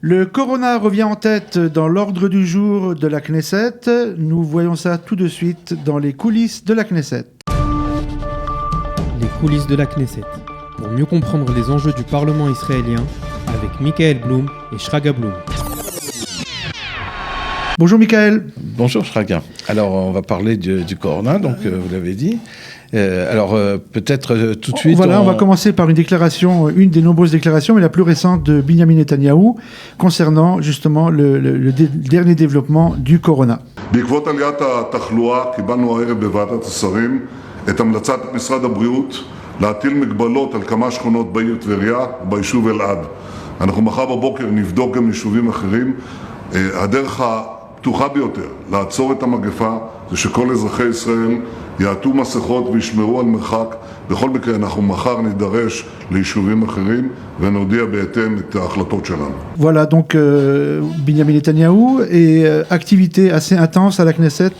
Le Corona revient en tête dans l'ordre du jour de la Knesset. Nous voyons ça tout de suite dans les coulisses de la Knesset. Les coulisses de la Knesset. Pour mieux comprendre les enjeux du Parlement israélien, avec Michael Blum et Shraga Blum. Bonjour Michael. Bonjour Shraga. Alors on va parler du Corona, donc vous l'avez dit. Peut-être tout de suite... Voilà, on va commencer par une déclaration, une des nombreuses déclarations, mais la plus récente de Binyamin Netanyahou, concernant justement le dernier développement du Corona. בעקבות עליית התחלואה קיבלנו הערב בוועדת השרים את המלצת משרד הבריאות להטיל מגבלות על כמה שכונות בעיר טבריה וביישוב אלעד. אנחנו מחר בבוקר נבדוק גם יישובים אחרים. הדרך הפתוחה ביותר לעצור את המגפה זה שכל אזרחי ישראל יעטו מסכות וישמרו על מרחק. בכל מקרה אנחנו מחר נידרש ליישובים אחרים ונודיע בהתאם את ההחלטות שלנו. Voilà donc Binyamin Netanyahou et activité assez intense à la Knesset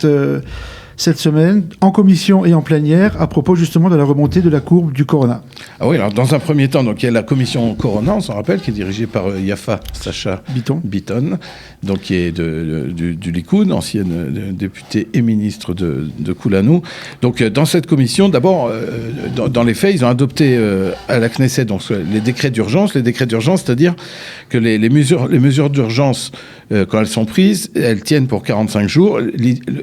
cette semaine, en commission et en plénière, à propos justement de la remontée de la courbe du Corona. Ah oui, alors dans un premier temps, donc, il y a la commission Corona, on s'en rappelle, qui est dirigée par Yafa Sacha Bitton, donc, qui est du Likoud, ancienne députée et ministre de Kulanou. Donc dans cette commission, d'abord, dans les faits, ils ont adopté à la Knesset donc, les décrets d'urgence. Les décrets d'urgence, c'est-à-dire que les mesures d'urgence, quand elles sont prises, elles tiennent pour 45 jours.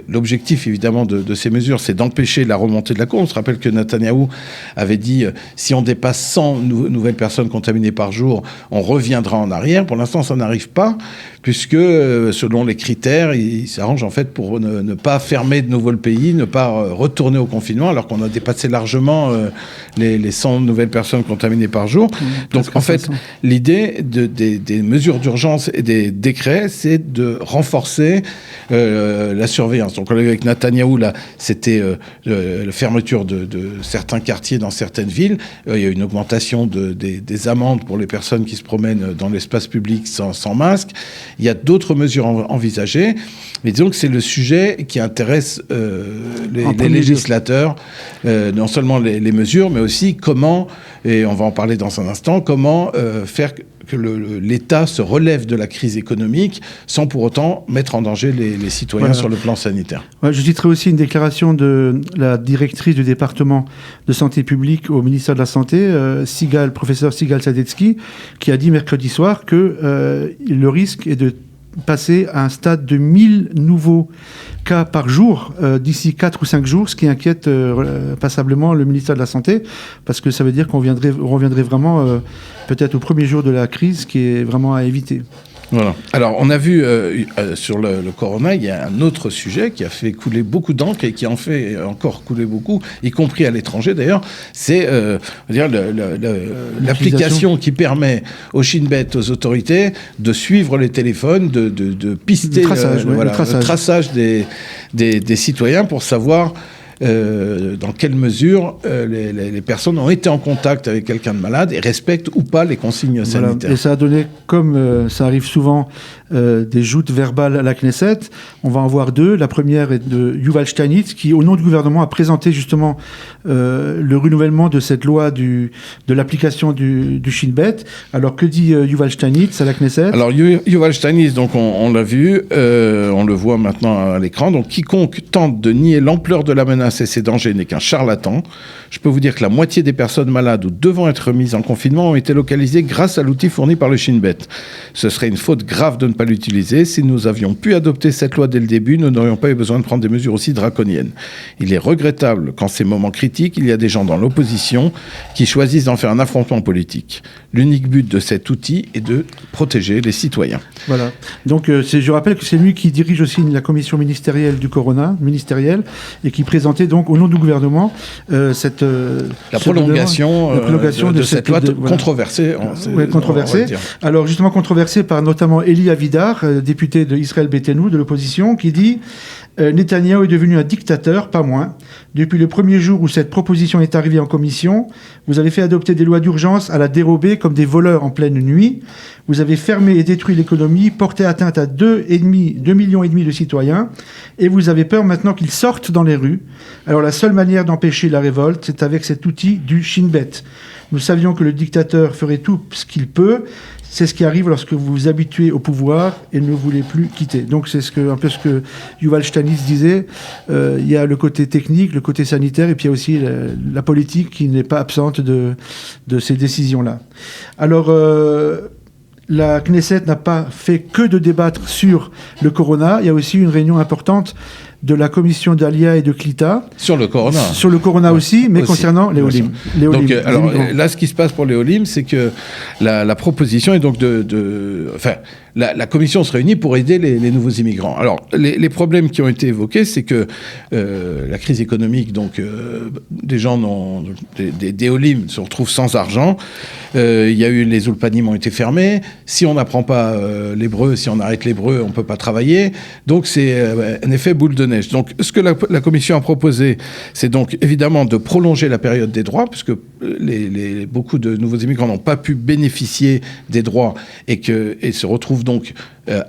L'objectif, évidemment, de ces mesures, c'est d'empêcher la remontée de la courbe. On se rappelle que Netanyahou avait dit si on dépasse 100 nouvelles personnes contaminées par jour, on reviendra en arrière. Pour l'instant, ça n'arrive pas, puisque selon les critères, il s'arrange en fait pour ne pas fermer de nouveau le pays, ne pas retourner au confinement, alors qu'on a dépassé largement les 100 nouvelles personnes contaminées par jour. Donc en fait, l'idée des mesures d'urgence et des décrets, c'est de renforcer la surveillance. Donc avec Netanyahou, là, c'était la fermeture de certains quartiers dans certaines villes. Il y a une augmentation des amendes pour les personnes qui se promènent dans l'espace public sans masque. Il y a d'autres mesures envisagées. Mais disons que c'est le sujet qui intéresse les législateurs, non seulement les mesures, mais aussi comment, et on va en parler dans un instant, comment faire que l'État se relève de la crise économique sans pour autant mettre en danger les citoyens sur le plan sanitaire. Ouais, je citerai aussi une déclaration de la directrice du département de santé publique au ministère de la Santé, professeur Sigal Sadetsky, qui a dit mercredi soir que le risque est de passer à un stade de 1000 nouveaux cas par jour d'ici 4 ou 5 jours, ce qui inquiète passablement le ministère de la Santé, parce que ça veut dire qu'on reviendrait vraiment peut-être au premier jour de la crise, ce qui est vraiment à éviter. Voilà. Alors, on a vu sur le Corona, il y a un autre sujet qui a fait couler beaucoup d'encre et qui en fait encore couler beaucoup, y compris à l'étranger d'ailleurs, c'est l'application qui permet aux Shin Bet, aux autorités, de suivre les téléphones, de pister le traçage des citoyens pour savoir dans quelle mesure les personnes ont été en contact avec quelqu'un de malade et respectent ou pas les consignes sanitaires. Et ça a donné, comme ça arrive souvent, des joutes verbales à la Knesset. On va en voir deux. La première est de Yuval Steinitz, qui, au nom du gouvernement, a présenté justement le renouvellement de cette loi de l'application du Shin Bet. Alors, que dit Yuval Steinitz à la Knesset ? Alors, Yuval Steinitz, donc on l'a vu, on le voit maintenant à l'écran. Donc, quiconque tente de nier l'ampleur de la menace et ses dangers n'est qu'un charlatan. Je peux vous dire que la moitié des personnes malades ou devant être mises en confinement ont été localisées grâce à l'outil fourni par le Shin Bet. Ce serait une faute grave de ne pas l'utiliser. Si nous avions pu adopter cette loi dès le début, nous n'aurions pas eu besoin de prendre des mesures aussi draconiennes. Il est regrettable qu'en ces moments critiques, il y a des gens dans l'opposition qui choisissent d'en faire un affrontement politique. L'unique but de cet outil est de protéger les citoyens. Voilà. Donc, je rappelle que c'est lui qui dirige aussi la commission ministérielle du Corona, et qui présentait donc au nom du gouvernement la prolongation de cette loi controversée. Controversée. Alors justement controversée par notamment Eli Avidar, député de Israël Beitenou, de l'opposition, qui dit Netanyahou est devenu un dictateur, pas moins. Depuis le premier jour où cette proposition est arrivée en commission, vous avez fait adopter des lois d'urgence à la dérobée comme des voleurs en pleine nuit. Vous avez fermé et détruit l'économie, porté atteinte à 2,5 millions de citoyens, et vous avez peur maintenant qu'ils sortent dans les rues. Alors la seule manière d'empêcher la révolte, c'est avec cet outil du Shin Bet. Nous savions que le dictateur ferait tout ce qu'il peut. C'est ce qui arrive lorsque vous vous habituez au pouvoir et ne voulez plus quitter. Donc c'est un peu ce que Yuval Stanis disait. Il y a le côté technique, le côté sanitaire, et puis il y a aussi la politique qui n'est pas absente de ces décisions-là. Alors, la Knesset n'a pas fait que de débattre sur le corona. Il y a aussi une réunion importante de la commission d'Alia et de Klita. Sur le corona. Sur le corona aussi, mais concernant les Olim. Donc, alors, là, ce qui se passe pour les Olim, c'est que la proposition est donc enfin, la commission se réunit pour aider les nouveaux immigrants. Alors, les problèmes qui ont été évoqués, c'est que la crise économique, donc des gens des Olim se retrouvent sans argent. Il y a eu les ulpanim ont été fermés. Si on n'apprend pas l'hébreu, si on arrête l'hébreu, on ne peut pas travailler. Donc, c'est un effet boule de neige. Donc, ce que la commission a proposé, c'est donc évidemment de prolonger la période des droits, puisque beaucoup de nouveaux immigrants n'ont pas pu bénéficier des droits et se retrouvent donc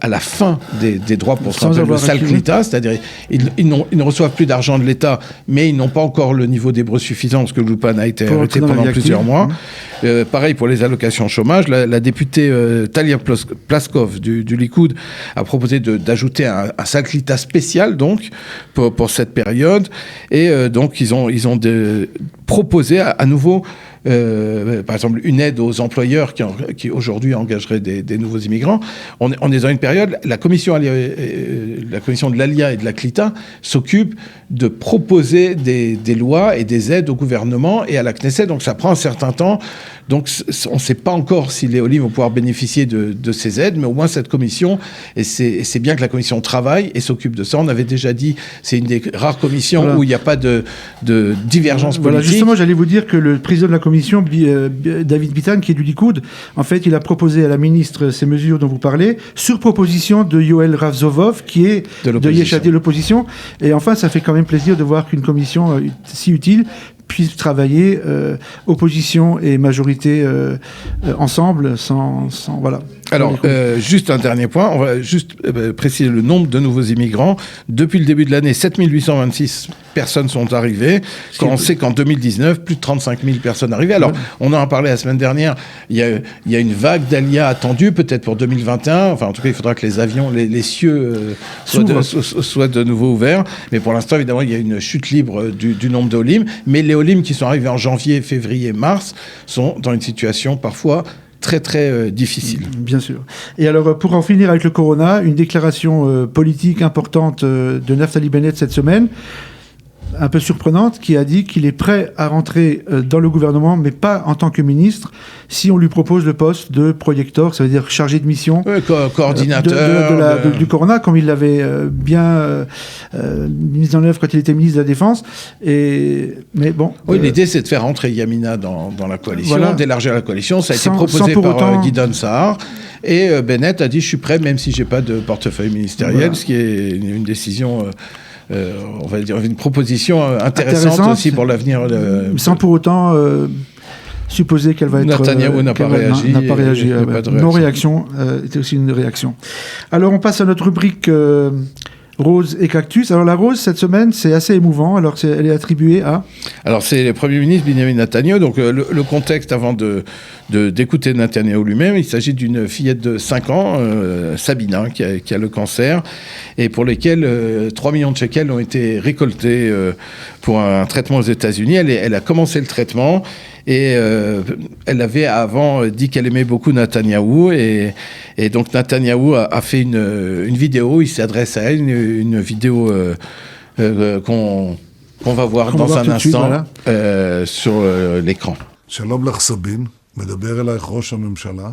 à la fin des droits pour ce qu'on appelle le sal klita, c'est-à-dire ils ne reçoivent plus d'argent de l'État, mais ils n'ont pas encore le niveau d'hébreu suffisant, parce que l'Ulpan a été arrêté pendant plusieurs mois. Pareil pour les allocations chômage. La députée Talia Plaskov du Likoud a proposé d'ajouter un sal klita spécial donc pour cette période, et donc ils ont proposé à nouveau par exemple, une aide aux employeurs qui aujourd'hui engageraient des nouveaux immigrants. On est dans une période, la commission de l'Alia et de la Klita s'occupe de proposer des lois et des aides au gouvernement et à la Knesset, donc ça prend un certain temps. Donc on ne sait pas encore si les Olim vont pouvoir bénéficier de ces aides, mais au moins cette commission, et c'est bien que la commission travaille et s'occupe de ça. On avait déjà dit, c'est une des rares commissions où il n'y a pas de divergence politique. Voilà, justement, j'allais vous dire que le président de la commission, David Bitan, qui est du Likoud, en fait, il a proposé à la ministre ces mesures dont vous parlez, sur proposition de Yoel Ravzovov, qui est de Yeshatid, l'opposition. Et enfin, ça fait quand même plaisir de voir qu'une commission si utile puisse travailler opposition et majorité ensemble, sans voilà. Alors, juste un dernier point, on va juste préciser le nombre de nouveaux immigrants. Depuis le début de l'année, 7826 personnes sont arrivées, quand on sait qu'en 2019, plus de 35 000 personnes arrivées. Alors, on en a parlé la semaine dernière, il y a une vague d'Alia attendue, peut-être pour 2021, enfin en tout cas, il faudra que les avions, les cieux soient de nouveau ouverts, mais pour l'instant, évidemment, il y a une chute libre du nombre d'Olim, mais les Olim qui sont arrivés en janvier, février, mars, sont dans une situation parfois très très difficile. Bien sûr. Et alors, pour en finir avec le corona, une déclaration politique importante de Naftali Bennett cette semaine, un peu surprenante, qui a dit qu'il est prêt à rentrer dans le gouvernement, mais pas en tant que ministre, si on lui propose le poste de projecteur, ça veut dire chargé de mission, coordinateur du corona, comme il l'avait bien mis en œuvre quand il était ministre de la Défense. Mais bon. Oui, l'idée c'est de faire rentrer Yamina dans la coalition, voilà, d'élargir la coalition. Ça a été proposé par Gideon Sa'ar. Et Bennett a dit je suis prêt, même si j'ai pas de portefeuille ministériel, ce qui est une décision. On va dire une proposition intéressante aussi pour l'avenir. Sans pour autant supposer qu'elle va être... Netanyahou n'a pas réagi. Non-réaction était aussi une réaction. Alors on passe à notre rubrique Rose et Cactus. Alors la rose, cette semaine, c'est assez émouvant. Alors elle est attribuée à... Alors c'est le Premier ministre Benjamin Netanyahou. Donc le contexte avant d'écouter Netanyahou lui-même, il s'agit d'une fillette de 5 ans, Sabina, qui a le cancer, et pour lesquels 3 millions de shekels ont été récoltés pour un traitement aux États-Unis. Elle a commencé le traitement. Et elle avait avant dit qu'elle aimait beaucoup Netanyahou, et donc Netanyahou a fait une vidéo, il s'adresse à elle, une vidéo qu'on va voir dans un instant sur l'écran. Shalom לך סבין, מדבר אלייך ראש הממשלה.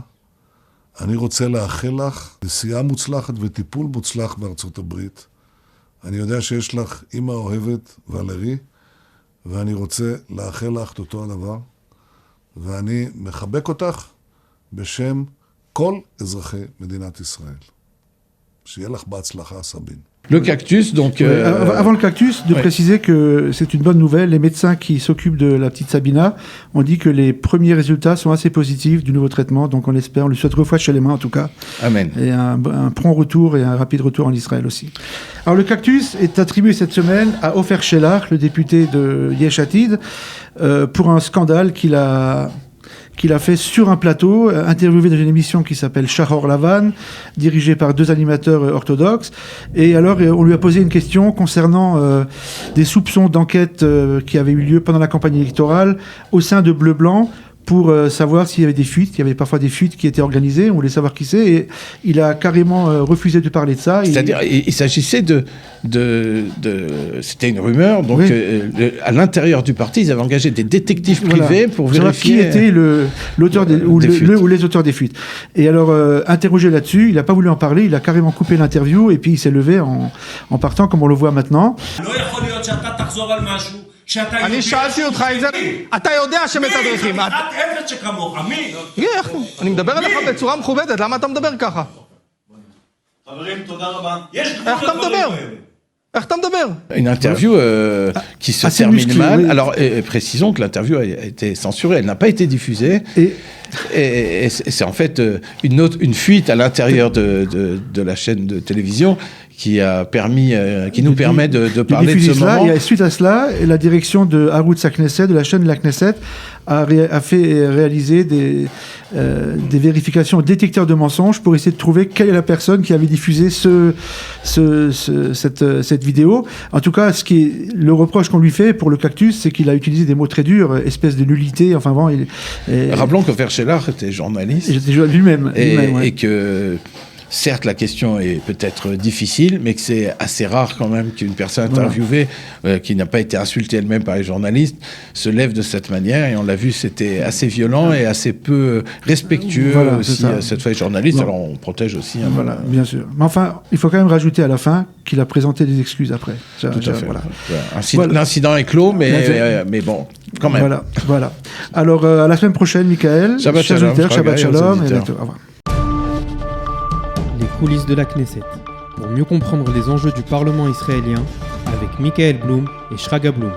אני רוצה לאחל לך נסיעה מוצלחת וטיפול מוצלח בארצות הברית. אני יודע שיש לך אמא אוהבת ולרי, ואני רוצה לאחל לך אותו הדבר. ואני מחבק אותך בשם כל אזרחי מדינת ישראל. שיהיה לך בהצלחה, סבין. Le cactus, donc... Avant le cactus, de préciser que c'est une bonne nouvelle. Les médecins qui s'occupent de la petite Sabina ont dit que les premiers résultats sont assez positifs du nouveau traitement. Donc on espère, on lui souhaite refroid chez les mains en tout cas. Amen. Et un prompt retour et un rapide retour en Israël aussi. Alors le cactus est attribué cette semaine à Ofer Shelach, le député de Yeshatid, pour un scandale qu'il a qu'il a fait sur un plateau, interviewé dans une émission qui s'appelle Shahor Lavan, dirigée par 2 animateurs orthodoxes. Et alors, on lui a posé une question concernant des soupçons d'enquête qui avaient eu lieu pendant la campagne électorale au sein de Bleu-Blanc, pour savoir s'il y avait des fuites. Il y avait parfois des fuites qui étaient organisées, on voulait savoir qui c'est, et il a carrément refusé de parler de ça. C'est-à-dire, il s'agissait c'était une rumeur, donc oui. À l'intérieur du parti, ils avaient engagé des détectives privés pour vérifier qui était l'auteur ou les auteurs des fuites. Et alors, interrogé là-dessus, il n'a pas voulu en parler, il a carrément coupé l'interview, et puis il s'est levé en partant, comme on le voit maintenant. אני שאלתי אותך אם זה... אתה יודע שמתדרכים. את עבד שכמוך, מי? אני מדבר אליך בצורה מכובדת, למה אתה מדבר ככה? חברים, תודה רבה. איך אתה מדבר? איך אתה מדבר? Une interview qui se termine mal. Oui. Alors, précisons que l'interview a été censurée, elle n'a pas été diffusée. Et c'est en fait une fuite à l'intérieur de la chaîne de télévision qui nous permet de parler de ce moment. Et suite à cela, la direction de Arutz Knesset, de la chaîne de la Knesset, a fait réaliser des vérifications détecteurs de mensonges pour essayer de trouver quelle est la personne qui avait diffusé cette vidéo. En tout cas, le reproche qu'on lui fait pour le Cactus, c'est qu'il a utilisé des mots très durs, espèce de nullité, enfin bon. Rappelons que Verschelach était journaliste. Lui-même. Et que... Certes, la question est peut-être difficile, mais que c'est assez rare quand même qu'une personne interviewée, qui n'a pas été insultée elle-même par les journalistes, se lève de cette manière. Et on l'a vu, c'était assez violent et assez peu respectueux aussi, cette fois, les journalistes. Alors on protège aussi. Voilà, bien sûr. Mais enfin, il faut quand même rajouter à la fin qu'il a présenté des excuses après. Tout à fait. Voilà. L'incident est clos, mais bon, quand même. Voilà. Alors, à la semaine prochaine, Michael. Shabbat shalom. Shabbat shalom. Et bientôt. Au revoir. Les coulisses de la Knesset, pour mieux comprendre les enjeux du Parlement israélien, avec Michael Blum et Shraga Blum.